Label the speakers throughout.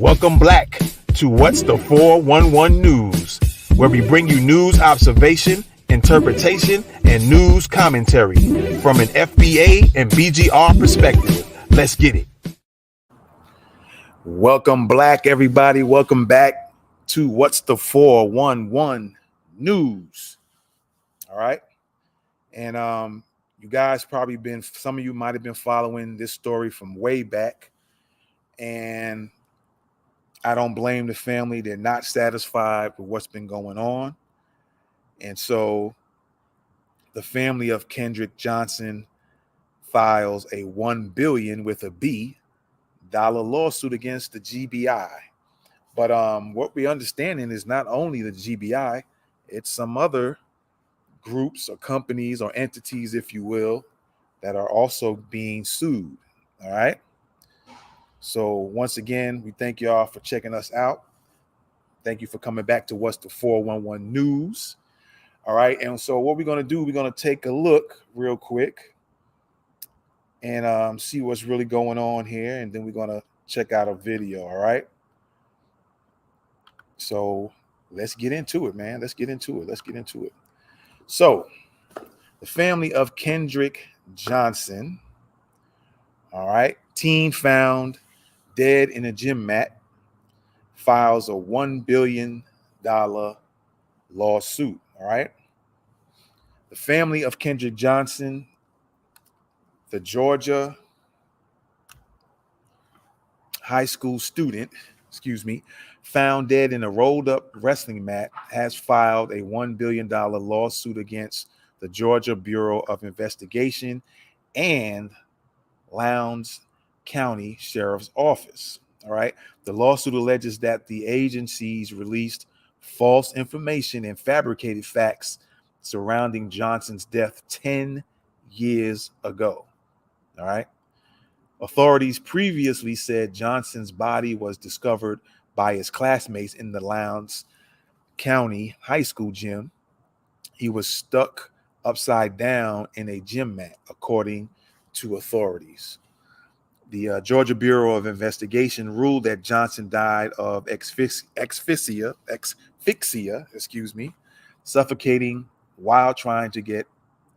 Speaker 1: Welcome Black to What's the 411 News, where we bring you news observation, interpretation, and news commentary from an FBA and BGR perspective. Let's get it. Welcome Black, everybody. Welcome back to What's the 411 News. All right. And you guys some of you might have been following this story from way back. And I don't blame the family. They're not satisfied with what's been going on. And so the family of Kendrick Johnson files a $1 billion with a B lawsuit against the GBI. But what we're understanding is not only the GBI, it's some other groups or companies or entities, if you will, that are also being sued. All right. So once again, we thank y'all for checking us out. Thank you for coming back to What's the 411 News. All right. And so what we're going to do, we're going to take a look real quick and see what's really going on here. And then we're going to check out a video. All right. So let's get into it, man. Let's get into it. So the family of Kendrick Johnson. All right. Teen found dead in a gym mat, files a $1 billion lawsuit. All right. The family of Kendrick Johnson, the Georgia high school student, found dead in a rolled up wrestling mat, has filed a $1 billion lawsuit against the Georgia Bureau of Investigation and Lowndes County Sheriff's Office. All right. The lawsuit alleges that the agencies released false information and fabricated facts surrounding Johnson's death 10 years ago. All right. Authorities previously said Johnson's body was discovered by his classmates in the Lowndes County High School gym. He was stuck upside down in a gym mat, according to authorities. The Georgia Bureau of Investigation ruled that Johnson died of asphyxia, suffocating while trying to get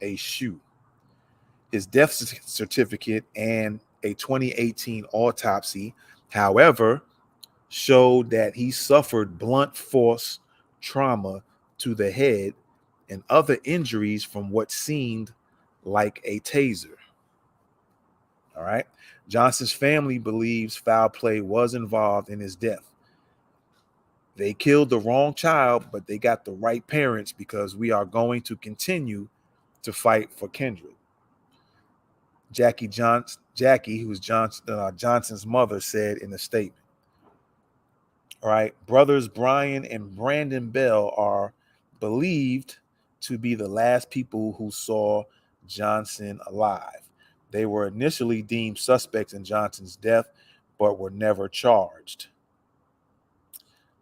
Speaker 1: a shoe. His death certificate and a 2018 autopsy, however, showed that he suffered blunt force trauma to the head and other injuries from what seemed like a taser. All right. Johnson's family believes foul play was involved in his death. They killed the wrong child, but they got the right parents because we are going to continue to fight for Kendrick. Jackie, who is Johnson's mother, said in a statement. All right. Brothers Brian and Brandon Bell are believed to be the last people who saw Johnson alive. They were initially deemed suspects in Johnson's death, but were never charged.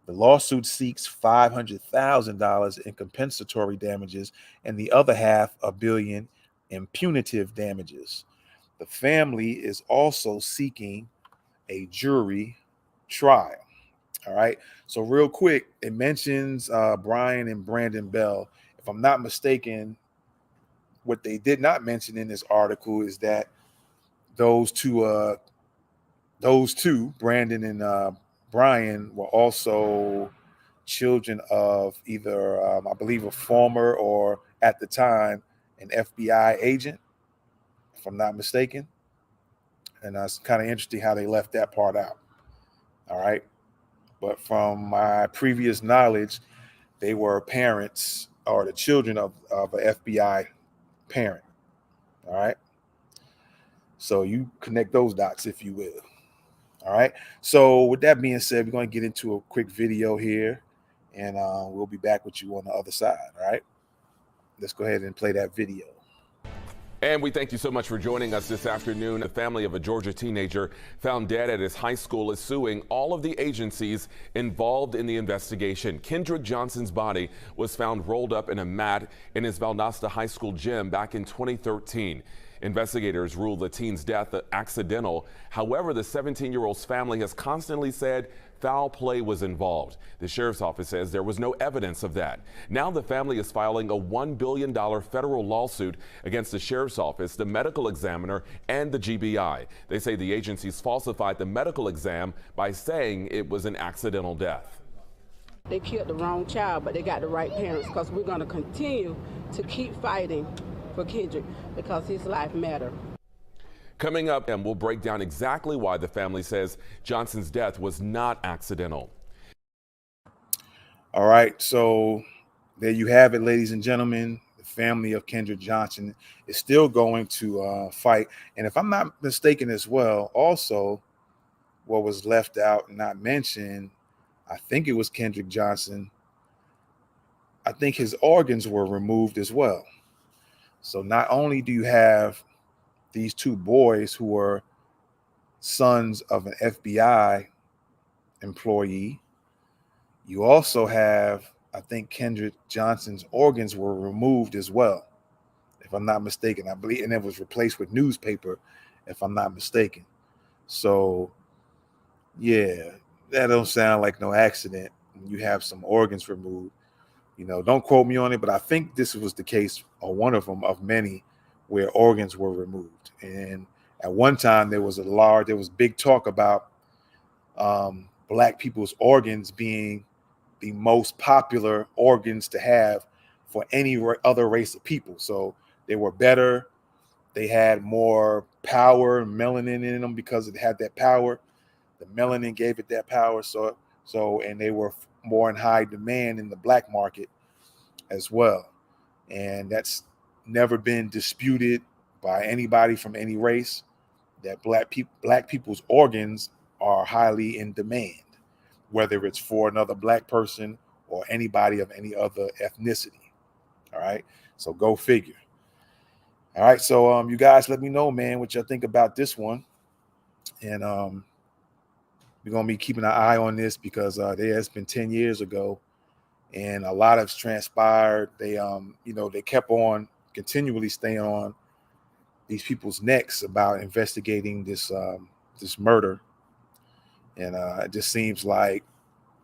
Speaker 1: The lawsuit seeks $500,000 in compensatory damages and the other half $1 billion in punitive damages. The family is also seeking a jury trial. All right. So real quick, it mentions Brian and Brandon Bell. If I'm not mistaken, what they did not mention in this article is that those two, Brandon and Brian, were also children of either, I believe, a former or at the time an FBI agent, if I'm not mistaken. And that's kind of interesting how they left that part out. All right. But from my previous knowledge, they were parents or the children of an FBI parent. All right. So you connect those dots, if you will. All right. So with that being said, we're going to get into a quick video here and we'll be back with you on the other side. All right. Let's go ahead and play that video.
Speaker 2: And we thank you so much for joining us this afternoon. The family of a Georgia teenager found dead at his high school is suing all of the agencies involved in the investigation. Kendrick Johnson's body was found rolled up in a mat in his Valdosta High School gym back in 2013. Investigators ruled the teen's death accidental. However, the 17-year-old's family has constantly said foul play was involved. The sheriff's office says there was no evidence of that. Now the family is filing a $1 billion federal lawsuit against the sheriff's office, the medical examiner, and the GBI. They say the agencies falsified the medical exam by saying it was an accidental death.
Speaker 3: They killed the wrong child, but they got the right parents, because we're going to continue to keep fighting for Kendrick because his life matters.
Speaker 2: Coming up, and we'll break down exactly why the family says Johnson's death was not accidental.
Speaker 1: All right, so there you have it, ladies and gentlemen. The family of Kendrick Johnson is still going to fight. And if I'm not mistaken as well, also what was left out and not mentioned, I think it was Kendrick Johnson. I think his organs were removed as well. So not only do you have these two boys who were sons of an FBI employee, you also have, I think, Kendrick Johnson's organs were removed as well, if I'm not mistaken. I believe, and it was replaced with newspaper, if I'm not mistaken. So, yeah, that don't sound like no accident when you have some organs removed. You know, don't quote me on it, but I think this was the case, or one of them of many, where organs were removed. And at one time there was big talk about black people's organs being the most popular organs to have for any other race of people. So they were better. They had more power, melanin in them, because it had that power. The melanin gave it that power. So and they were more in high demand in the black market as well. And that's never been disputed by anybody from any race, that black people's organs are highly in demand, whether it's for another black person or anybody of any other ethnicity. All right, so go figure. All right, so you guys let me know, man, what y'all think about this one. And we're gonna be keeping an eye on this, because it's been 10 years ago and a lot has transpired. They they kept on continually staying on these people's necks about investigating this murder, and it just seems like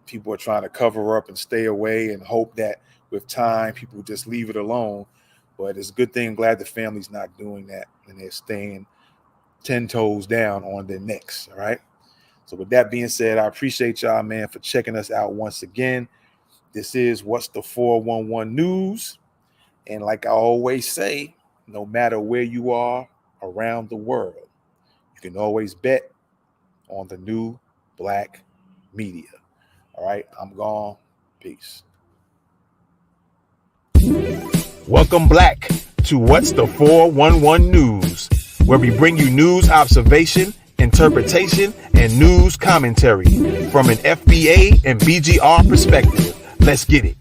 Speaker 1: people are trying to cover up and stay away and hope that with time people just leave it alone. But it's a good thing. I'm glad the family's not doing that, and they're staying 10 toes down on their necks. All right, so with that being said, I appreciate y'all, man, for checking us out once again. This is What's the 411 News. And like I always say, no matter where you are around the world, you can always bet on the new black media. All right, I'm gone. Peace. Welcome back to What's the 411 News, where we bring you news observation, interpretation, and news commentary from an FBA and BGR perspective. Let's get it.